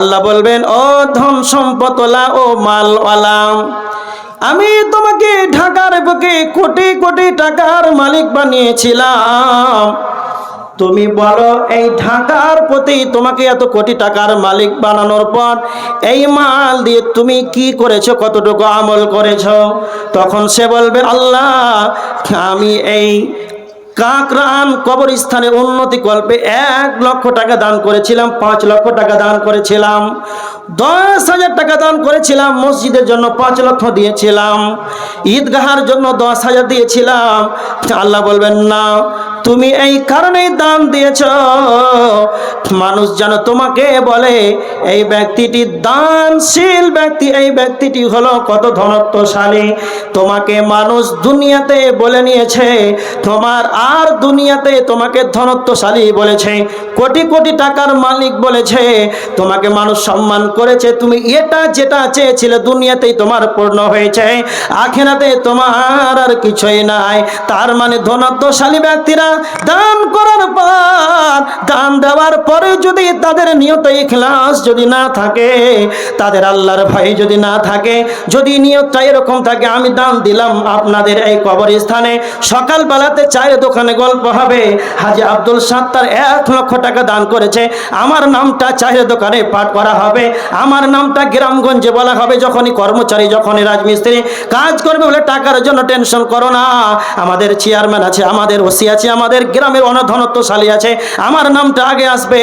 আল্লাহ বলবেন, ও ধন সম্পদওয়ালা, ও মালওয়ালা, আমি তোমাকে ঢাকার বুকে কোটি কোটি টাকার মালিক বানিয়েছিলাম। তুমি বলো, এই ঢাকার প্রতি তোমাকে এত কোটি টাকার মালিক বানানোর পর এই মাল দিয়ে তুমি কি করেছো, কতটুকু আমল করেছো? তখন সে বলবে, আল্লাহ, আমি এই কাকরান কবরস্থানে উন্নতি কল্পে 1,00,000 টাকা দান করেছিলাম, 5,00,000 টাকা দান করেছিলাম, 10,000 টাকা দান করেছিলাম, মসজিদের জন্য 5,00,000 দিয়েছিলাম, ঈদগাহার জন্য 10,000 দিয়েছিলাম। আল্লাহ বলবেন, না, তুমি এই কারণেই দান দিয়েছ মানুষ যেন তোমাকে বলে এই ব্যক্তিটি দানশীল ব্যক্তি, এই ব্যক্তিটি হলো কত ধনত্বশালী। তোমাকে মানুষ দুনিয়াতে বলে নিয়েছে, তোমার আর দুনিয়াতে তোমাকে ধনত্বশালী বলেছে, কোটি কোটি টাকার মালিক বলেছে, তোমাকে মানুষ সম্মান করেছে। তুমি এটা যেটা চেয়েছিলে দুনিয়াতেই তোমার পূর্ণ হয়েছে, আখিরাতে তোমার আর কিছুই নাই। তার মানে ধনত্বশালী ব্যক্তিরা দান করার পর, দান দেওয়ার পরে যদি তাদের নিয়ত ইখলাস যদি না থাকে, তাদের আল্লাহর ভয় যদি না থাকে, যদি নিয়তটা এরকম থাকে, আমি দান দিলাম আপনাদের এই কবরস্থানে, সকালবেলাতে চায়ের দোকানে গল্প হবে, হাজী আব্দুল সাত্তার 1,00,000 টাকা দান করেছে, আমার নামটা চায়ের দোকানে পাঠ করা হবে, আমার নামটা গ্রামগঞ্জে বলা হবে। যখনই কর্মচারী, যখনই রাজমিস্ত্রি কাজ করবে বলে টাকার জন্য টেনশন করো না, আমাদের চেয়ারম্যান আছে, আমাদের ওসি আছে, আমাদের গ্রামের অনধনত্বশালী আছে, আমার নামটা আগে আসবে,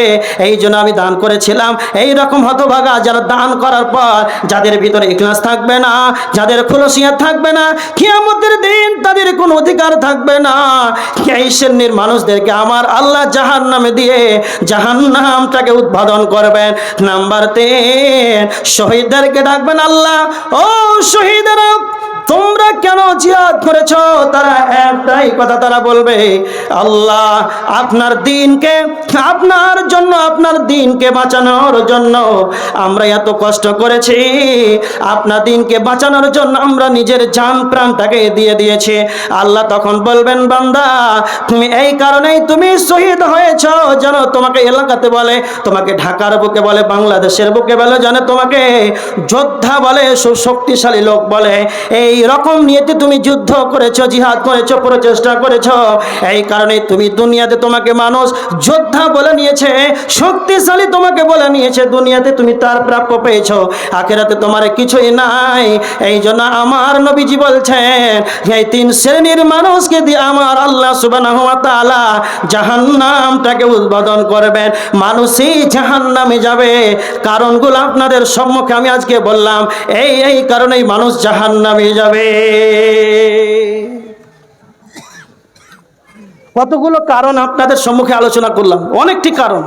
এই জন্য আমি দান করেছিলাম। এই রকম হতভাগা যারা দান করার পর যাদের ভিতরে ইখলাস থাকবে না, যাদের খুলসিয়াত থাকবে না, কিয়ামতের দিন তাদের কোনো অধিকার থাকবে না। এই শ্রেণীর মানুষদেরকে আমার আল্লাহ জাহান্নামে দিয়ে জাহান্নামটাকে উদ্বোধন করবেন। নাম্বার 3, শহীদদেরকে ডাকবেন, আল্লাহ, ও শহীদেরা, তোমরা কেন জিহাদ করেছো? তারা একটাই কথা তারা বলবে, আল্লাহ, আপনার দ্বীনকে, আপনার জন্য, আপনার দ্বীনকে বাঁচানোর জন্য আমরা এত কষ্ট করেছি, আপনার দ্বীনকে বাঁচানোর জন্য আমরা নিজের জান প্রাণটাকে দিয়ে দিয়েছি। আল্লাহ তখন বলবেন, বান্দা, তুমি এই কারণেই তুমি শহীদ হয়েছো যেন তোমাকে এলাকাতে বলে, তোমাকে ঢাকার বুকে বলে, বাংলাদেশের বুকে বলে, জানে তোমাকে যোদ্ধা বলে, সুশক্তিশালী লোক বলে। এই রকম নিয়েতে তুমি যুদ্ধ করেছো, জিহাদ করেছো, প্রচেষ্টা করেছো, এই কারণে তুমি দুনিয়াতে তোমাকে মানুষ যোদ্ধা বলে নিয়েছে, শক্তিশালী তোমাকে বলে নিয়েছে, দুনিয়াতে তুমি তার প্রাপ্য পেয়েছো, আখিরাতে তোমার কিছুই নাই। এই জন্য আমার নবীজি বলছেন, এই 3 শ্রেণীর মানুষকে দিয়ে আমার আল্লাহ সুবহানাহু ওয়া তাআলা জাহান্নামটাকে উদ্বোধন করবেন, মানুষই জাহান্নামে যাবে। কারণগুলো আপনাদের সম্মুখে আমি আজকে বললাম, এই কারণেই মানুষ জাহান্নামে যাবে। কতগুলো কারণ আপনাদের সম্মুখে আলোচনা করলাম, অনেকটি কারণ।